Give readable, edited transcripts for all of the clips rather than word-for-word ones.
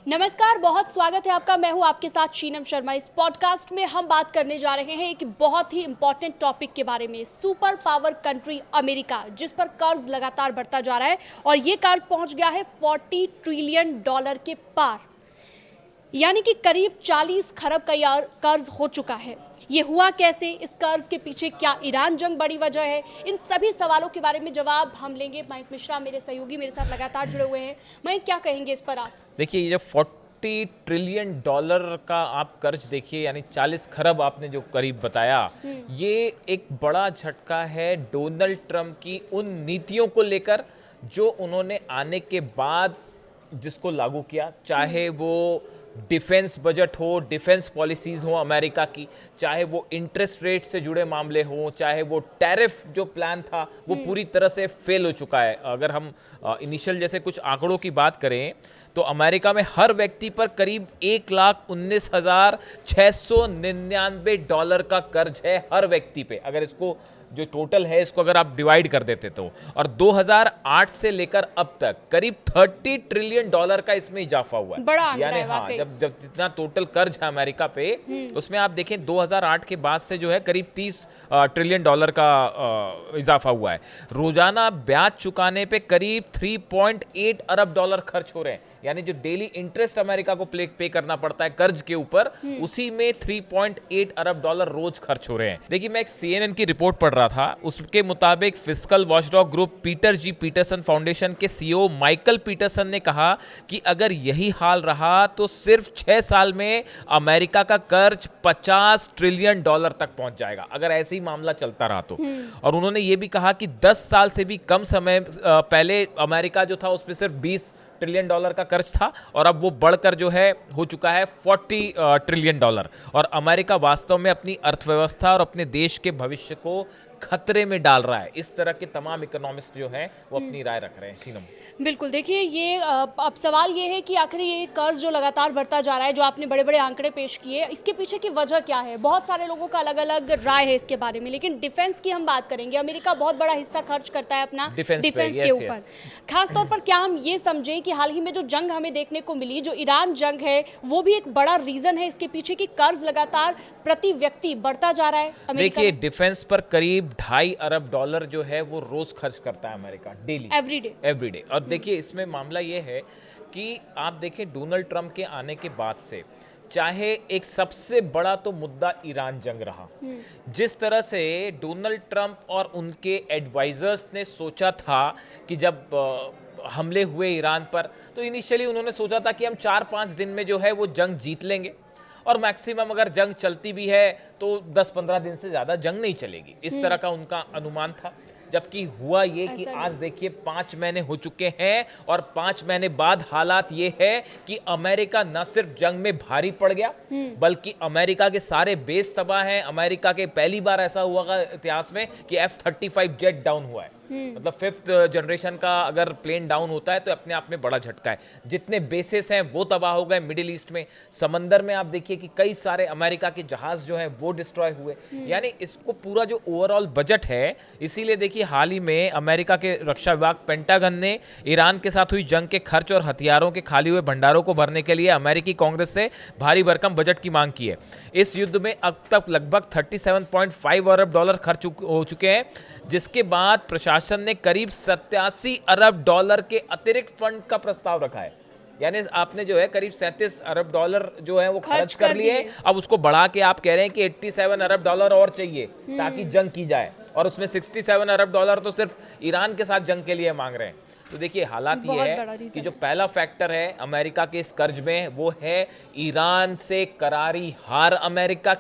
नमस्कार, बहुत स्वागत है आपका। मैं हूं आपके साथ शीनम शर्मा। इस पॉडकास्ट में हम बात करने जा रहे हैं एक बहुत ही इंपॉर्टेंट टॉपिक के बारे में, सुपर पावर कंट्री अमेरिका, जिस पर कर्ज लगातार बढ़ता जा रहा है और ये कर्ज पहुंच गया है $40 ट्रिलियन के पार, यानी कि करीब 40 खरब का कर्ज हो चुका है। ये हुआ कैसे, इस कर्ज के पीछे क्या ईरान जंग बड़ी वजह है, इन सभी सवालों के बारे में जवाब हम लेंगे। मयंक मिश्रा मेरे सहयोगी मेरे साथ लगातार जुड़े हुए हैं। मयंक, क्या कहेंगे इस पर आप? देखिए, ये जो $40 ट्रिलियन का आप कर्ज देखिए, यानी 40 खरब आपने जो करीब बताया, ये एक बड़ा झटका है डोनाल्ड ट्रंप की उन नीतियों को लेकर जो उन्होंने आने के बाद जिसको लागू किया, चाहे वो डिफेंस बजट हो, डिफेंस पॉलिसीज़ हो अमेरिका की, चाहे वो इंटरेस्ट रेट से जुड़े मामले हों, चाहे वो टैरिफ जो प्लान था वो पूरी तरह से फेल हो चुका है। अगर हम इनिशियल जैसे कुछ आंकड़ों की बात करें तो अमेरिका में हर व्यक्ति पर करीब $1,19,699 का कर्ज है हर व्यक्ति पे। अगर इसको जो टोटल है इसको अगर आप डिवाइड कर देते तो, और 2008 से लेकर अब तक करीब $30 ट्रिलियन का इसमें इजाफा हुआ है। बड़ा आंकड़ा यानी है हाँ, वाकई। जब जितना टोटल कर्ज है अमेरिका पे, उसमें आप देखें 2008 के बाद से जो है करीब $30 ट्रिलियन का इजाफा हुआ है। रोजाना ब्याज चुकाने पे करीब $3.8 अरब खर्च हो रहे हैं। यानी जो डेली इंटरेस्ट अमेरिका को पे करना पड़ता है कर्ज के ऊपर, उसी में $3.8 अरब रोज खर्च हो रहे हैं। देखिए, मैं एक CNN की रिपोर्ट पढ़ रहा था, उसके मुताबिक फिस्कल वॉचडॉग ग्रुप पीटर जी पीटरसन फाउंडेशन के CEO माइकल पीटरसन ने कहा कि अगर यही हाल रहा तो सिर्फ 6 साल में अमेरिका का कर्ज $50 ट्रिलियन तक पहुंच जाएगा, अगर ऐसे ही मामला चलता रहा तो। और उन्होंने ये भी कहा कि 10 साल से भी कम समय पहले अमेरिका जो था उस पर सिर्फ $20 ट्रिलियन का कर्ज था, और अब वो बढ़कर जो है हो चुका है $40 ट्रिलियन। और अमेरिका वास्तव में अपनी अर्थव्यवस्था और अपने देश के भविष्य को खतरे में डाल रहा है। इस तरह के तमाम इकोनॉमिस्ट जो हैं वो अपनी राय रख रहे हैं। शीनम, बिल्कुल, देखिए ये अब सवाल ये है कि आखिर ये कर्ज जो लगातार बढ़ता जा रहा है, जो आपने बड़े बड़े आंकड़े पेश किए, इसके पीछे की वजह क्या है? बहुत सारे लोगों का अलग अलग राय है इसके बारे में, लेकिन डिफेंस की हम बात करेंगे। अमेरिका बहुत बड़ा हिस्सा खर्च करता है अपना डिफेंस के ऊपर। खासतौर पर क्या हम ये समझें कि हाल ही में जो जंग हमें देखने को मिली, जो ईरान जंग है, वो भी एक बड़ा रीजन है इसके पीछे कि कर्ज लगातार प्रति व्यक्ति बढ़ता जा रहा है अमेरिका? देखिए, डिफेंस पर करीब $2.5 अरब जो है वो रोज खर्च करता है अमेरिका, डेली, एवरीडे। और देखिए, इसमें मामला ये है कि आप देखें डोनाल्ड ट्रंप के आने के बाद से, चाहे एक सबसे बड़ा तो मुद्दा ईरान जंग रहा, जिस तरह से डोनाल्ड ट्रंप और उनके एडवाइजर्स ने सोचा था कि जब हमले हुए ईरान पर, तो इनिशियली उन्होंने सोचा था कि हम 4-5 दिन में जो है वो जंग जीत लेंगे, और मैक्सिमम अगर जंग चलती भी है तो 10-15 दिन से ज़्यादा जंग नहीं चलेगी। इस तरह का उनका अनुमान था। जबकि हुआ ये कि आज देखिए 5 महीने हो चुके हैं, और 5 महीने बाद हालात ये है कि अमेरिका न सिर्फ जंग में भारी पड़ गया, बल्कि अमेरिका के सारे बेस तबाह हैं। अमेरिका के पहली बार ऐसा हुआ इतिहास में कि F-35 जेट डाउन हुआ है। मतलब 5th जनरेशन का अगर प्लेन डाउन होता है तो अपने आप में बड़ा झटका है। जितने बेसेस हैं वो तबाह हो गए मिडिल ईस्ट में। समंदर में आप देखिए कि कई सारे अमेरिका के जहाज जो हैं वो डिस्ट्रॉय हुए। यानी इसको पूरा जो ओवरऑल बजट है, इसीलिए देखिए हाल ही में अमेरिका के रक्षा विभाग पेंटागन ने ईरान के साथ हुई जंग के खर्च और हथियारों के खाली हुए भंडारों को भरने के लिए अमेरिकी कांग्रेस से भारी भरकम बजट की मांग की है। इस युद्ध में अब तक लगभग $37.5 अरब खर्च हो चुके हैं, जिसके बाद प्रशासन ने करीब $87 अरब के अतिरिक्त फंड का प्रस्ताव रखा है। यानी आपने जो है करीब $37 अरब जो है वो खर्च कर लिए, अब उसको बढ़ा के आप कह रहे हैं कि $87 अरब और चाहिए ताकि जंग की जाए, और उसमें $67 अरब तो सिर्फ ईरान के साथ जंग के लिए मांग रहे हैं। तो देखिए, हालात ये है कि जो पहला फैक्टर है अमेरिका के इस कर्ज में, वो है ईरान से करारी हार अमेरिका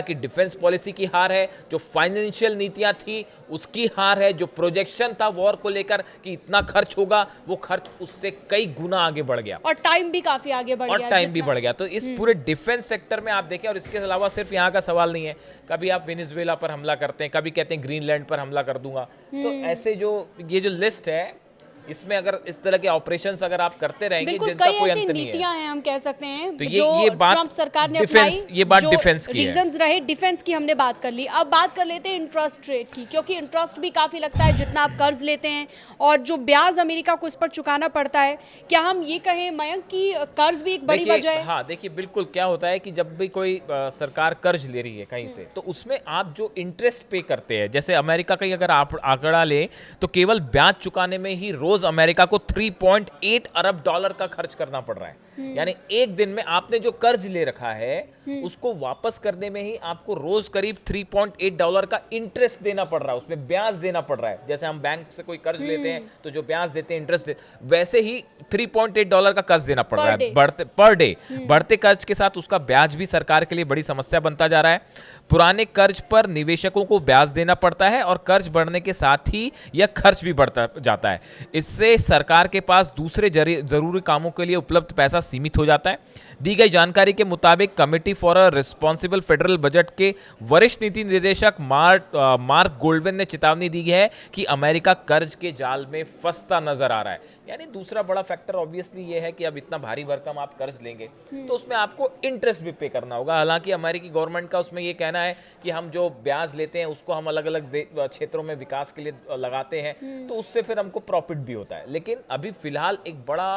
की डिफेंस पॉलिसी की हार है, जो फाइनेंशियल नीतियां थी उसकी हार है, जो प्रोजेक्शन था वॉर को लेकर कि इतना खर्च होगा, वो खर्च उससे कई गुना आगे बढ़ गया, और टाइम भी काफी आगे बढ़ गया। तो इस पूरे डिफेंस सेक्टर में आप देखें, और इसके अलावा सिर्फ यहाँ का सवाल नहीं है, कभी आप वेनेजुएला पर हमला करते हैं, कभी कहते हैं ग्रीनलैंड पर हमला कर दूंगा। तो ऐसे जो ये जो लिस्ट है इसमें अगर इस तरह के ऑपरेशंस अगर आप करते रहेंगे बिल्कुल, जिनका कई कोई ऐसी अंत नहीं है। नीतियां हैं हम कह सकते हैं तो जो ये बात ट्रम्प सरकार ने डिफेंस, अपनाई, ये बात जो डिफेंस की है। रीजंस रहे डिफेंस की हमने बात कर ली। अब बात कर लेते हैं इंटरेस्ट रेट की, क्योंकि इंटरेस्ट भी काफी लगता है जितना आप कर्ज लेते हैं और जो ब्याज अमेरिका को इस पर चुकाना पड़ता है। क्या हम ये कहें मयंक कि कर्ज भी एक बड़ी वजह है? हाँ देखिए, बिल्कुल क्या होता है कि जब भी कोई सरकार कर्ज ले रही है कहीं से, तो उसमें आप जो इंटरेस्ट पे करते हैं, जैसे अमेरिका का अगर आप आंकड़ा ले तो केवल ब्याज चुकाने में ही रोज अमेरिका को 3.8 अरब डॉलर का खर्च करना पड़ रहा है। यानी एक दिन में आपने जो कर्ज ले रखा है उसको वापस करने में ही आपको रोज करीब 3.8 डॉलर का इंटरेस्ट देना पड़ रहा है, उसमें ब्याज देना पड़ रहा है। जैसे हम बैंक से कोई कर्ज लेते हैं तो जो ब्याज देते हैं, इंटरेस्ट वैसे ही 3.8 डॉलर का कर्ज देना पड़ रहा है पर डे। बढ़ते कर्ज के साथ उसका ब्याज भी सरकार के लिए बड़ी समस्या बनता जा रहा है। पुराने कर्ज पर निवेशकों को ब्याज देना पड़ता है और कर्ज बढ़ने के साथ ही यह खर्च भी बढ़ता जाता है। इससे सरकार के पास दूसरे जरूरी कामों के लिए उपलब्ध पैसा सीमित हो जाता है। दी गई जानकारी के मुताबिक committee for a responsible federal budget के वरिष्ठ नीति निदेशक मार्क गोल्डविन ने चेतावनी दी है कि अमेरिका कर्ज के जाल में फंसता नजर आ रहा है। यानी दूसरा बड़ा फैक्टर ऑब्वियसली ये है कि अब इतना भारी भरकम आप कर्ज लेंगे तो उसमें आपको इंटरेस्ट भी पे करना होगा। हालांकि अमेरिकी गवर्नमेंट का उसमें ये कहना है कि हम जो ब्याज लेते हैं उसको हम अलग अलग क्षेत्रों में विकास के लिए लगाते हैं, तो उससे फिर हमको प्रॉफिट भी होता है। लेकिन अभी फिलहाल एक बड़ा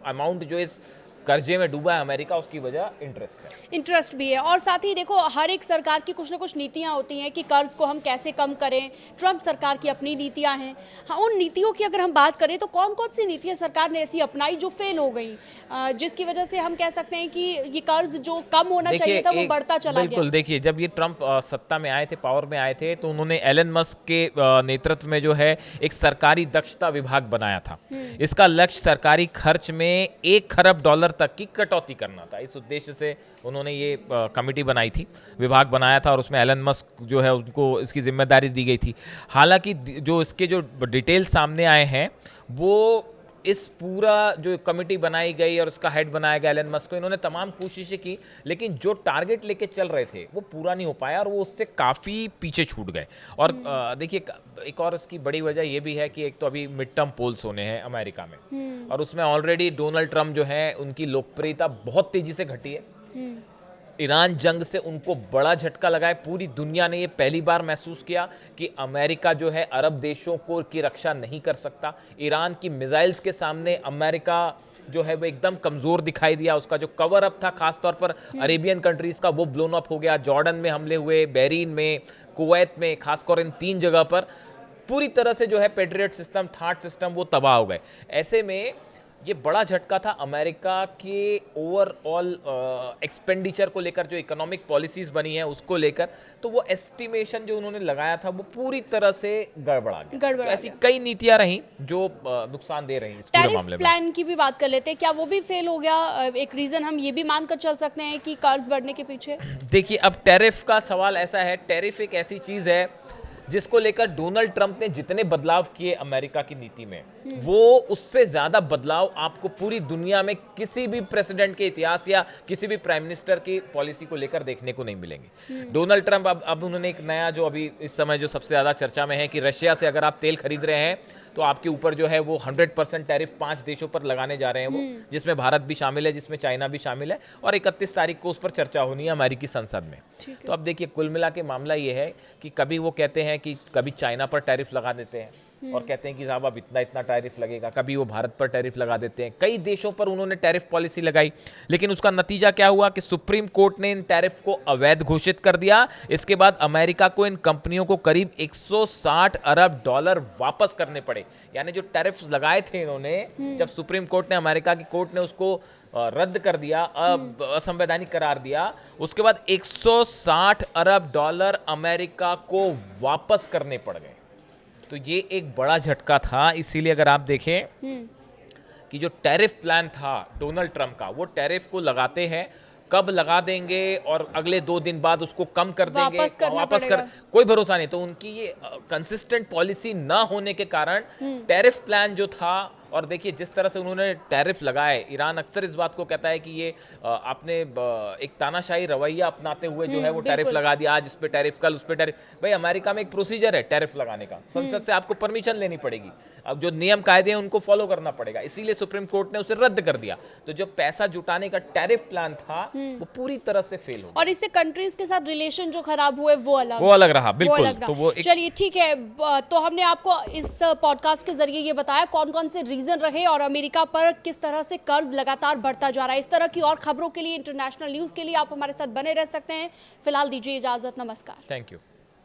अमाउंट जो इस कर्जे में डूबा है अमेरिका, उसकी वजह इंटरेस्ट भी है। और साथ ही देखो, हर एक सरकार की कुछ ना कुछ नीतियां होती हैं कि कर्ज को हम कैसे कम करें। ट्रम्प सरकार की अपनी नीतियां हैं। हाँ, उन नीतियों की अगर हम बात करें तो कौन कौन सी नीतियां सरकार ने ऐसी अपनाई जो फेल हो गई, जिसकी वजह से हम कह सकते हैं कि ये कर्ज जो कम होना चाहिए था वो बढ़ता चला गया। बिल्कुल, देखिए जब ये ट्रम्प सत्ता में आए थे, पावर में आए थे, तो उन्होंने एलन मस्क के नेतृत्व में जो है एक सरकारी दक्षता विभाग बनाया था। इसका लक्ष्य सरकारी खर्च में 1 खरब डॉलर तक की कटौती करना था। इस उद्देश्य से उन्होंने ये कमेटी बनाई थी, विभाग बनाया था और उसमें एलन मस्क जो है उनको इसकी जिम्मेदारी दी गई थी। हालांकि जो इसके जो डिटेल्स सामने आए हैं वो इस पूरा जो कमेटी बनाई गई और उसका हेड बनाया गया एलन मस्क को, इन्होंने तमाम कोशिशें की लेकिन जो टारगेट लेके चल रहे थे वो पूरा नहीं हो पाया और वो उससे काफ़ी पीछे छूट गए। और देखिए एक और इसकी बड़ी वजह ये भी है कि एक तो अभी मिड टर्म पोल्स होने हैं अमेरिका में और उसमें ऑलरेडी डोनाल्ड ट्रम्प जो है उनकी लोकप्रियता बहुत तेजी से घटी है। ईरान जंग से उनको बड़ा झटका लगा है। पूरी दुनिया ने ये पहली बार महसूस किया कि अमेरिका जो है अरब देशों को की रक्षा नहीं कर सकता। ईरान की मिसाइल्स के सामने अमेरिका जो है वो एकदम कमज़ोर दिखाई दिया। उसका जो कवर अप था खासतौर पर अरेबियन कंट्रीज़ का, वो ब्लोन अप हो गया। जॉर्डन में हमले हुए, बहरीन में, कुवैत में, खासकर इन 3 जगह पर पूरी तरह से जो है पेट्रियट सिस्टम, थाट सिस्टम वो तबाह हो गए। ऐसे में ये बड़ा झटका था अमेरिका के ओवरऑल एक्सपेंडिचर को लेकर, जो इकोनॉमिक पॉलिसीज बनी है उसको लेकर। तो वो एस्टिमेशन जो उन्होंने लगाया था वो पूरी तरह से गड़बड़ा गया। तो ऐसी कई नीतियां रहीं जो नुकसान दे रही हैं इस पूरे मामले में। प्लान की भी बात कर लेते हैं, क्या वो भी फेल हो गया? एक रीजन हम ये भी मानकर चल सकते हैं कि कर्ज बढ़ने के पीछे। देखिए अब टैरिफ का सवाल ऐसा है, टैरिफ एक ऐसी चीज है जिसको लेकर डोनाल्ड ट्रंप ने जितने बदलाव किए अमेरिका की नीति में, वो उससे ज्यादा बदलाव आपको पूरी दुनिया में किसी भी प्रेसिडेंट के इतिहास या किसी भी प्राइम मिनिस्टर की पॉलिसी को लेकर देखने को नहीं मिलेंगे। डोनाल्ड ट्रंप अब उन्होंने एक नया, जो अभी इस समय जो सबसे ज्यादा चर्चा में है कि रशिया से अगर आप तेल खरीद रहे हैं तो आपके ऊपर जो है वो 100% टैरिफ 5 देशों पर लगाने जा रहे हैं वो, जिसमें भारत भी शामिल है, जिसमें चाइना भी शामिल है। और 31 तारीख को उस पर चर्चा होनी है अमेरिकी संसद में। तो अब देखिए कुल मिला के मामला ये है कि कभी वो कहते हैं कि कभी चाइना पर टैरिफ लगा देते हैं और कहते हैं कि साहब अब इतना इतना टैरिफ लगेगा, कभी वो भारत पर टैरिफ लगा देते हैं। कई देशों पर उन्होंने टैरिफ पॉलिसी लगाई, लेकिन उसका नतीजा क्या हुआ कि सुप्रीम कोर्ट ने इन टैरिफ को अवैध घोषित कर दिया। इसके बाद अमेरिका को इन कंपनियों को करीब 160 अरब डॉलर वापस करने पड़े। यानी जो टैरिफ लगाए थे इन्होंने, जब सुप्रीम कोर्ट ने, अमेरिका की कोर्ट ने उसको रद्द कर दिया, असंवैधानिक करार दिया, उसके बाद 160 अरब डॉलर अमेरिका को वापस करने पड़ गए। तो ये एक बड़ा झटका था। इसीलिए अगर आप देखें कि जो टैरिफ प्लान था डोनाल्ड ट्रंप का, वो टैरिफ को लगाते हैं, कब लगा देंगे और अगले 2 दिन बाद उसको कम कर देंगे, वापस कर, कोई भरोसा नहीं। तो उनकी ये कंसिस्टेंट पॉलिसी ना होने के कारण टैरिफ प्लान जो था और देखिए जिस तरह से उन्होंने टैरिफ लगाए, ईरान अक्सर इस बात को कहता है कि ये आपने एक तानाशाही रवैया अपनाते हुए जो है वो टैरिफ लगा दिया, आज इस पे टैरिफ, कल उस पे टैरिफ। भाई अमेरिका में एक प्रोसीजर है टैरिफ लगाने का, संसद से आपको परमिशन लेनी पड़ेगी, अब जो नियम कायदे हैं उनको फॉलो करना पड़ेगा, इसीलिए सुप्रीम कोर्ट ने उसे रद्द कर दिया। तो जो पैसा जुटाने का टैरिफ प्लान था वो पूरी तरह से फेल हो गया, और इससे कंट्रीज के साथ रिलेशन जो खराब हुए वो अलग रहा। बिल्कुल, तो वो चलिए ठीक है। तो हमने आपको इस पॉडकास्ट के जरिए ये बताया कौन कौन से रीजन रहे और अमेरिका पर किस तरह से कर्ज लगातार बढ़ता जा रहा है। इस तरह की और खबरों के लिए, इंटरनेशनल न्यूज के लिए आप हमारे साथ बने रह सकते हैं। फिलहाल दीजिए इजाजत, नमस्कार। Thank you.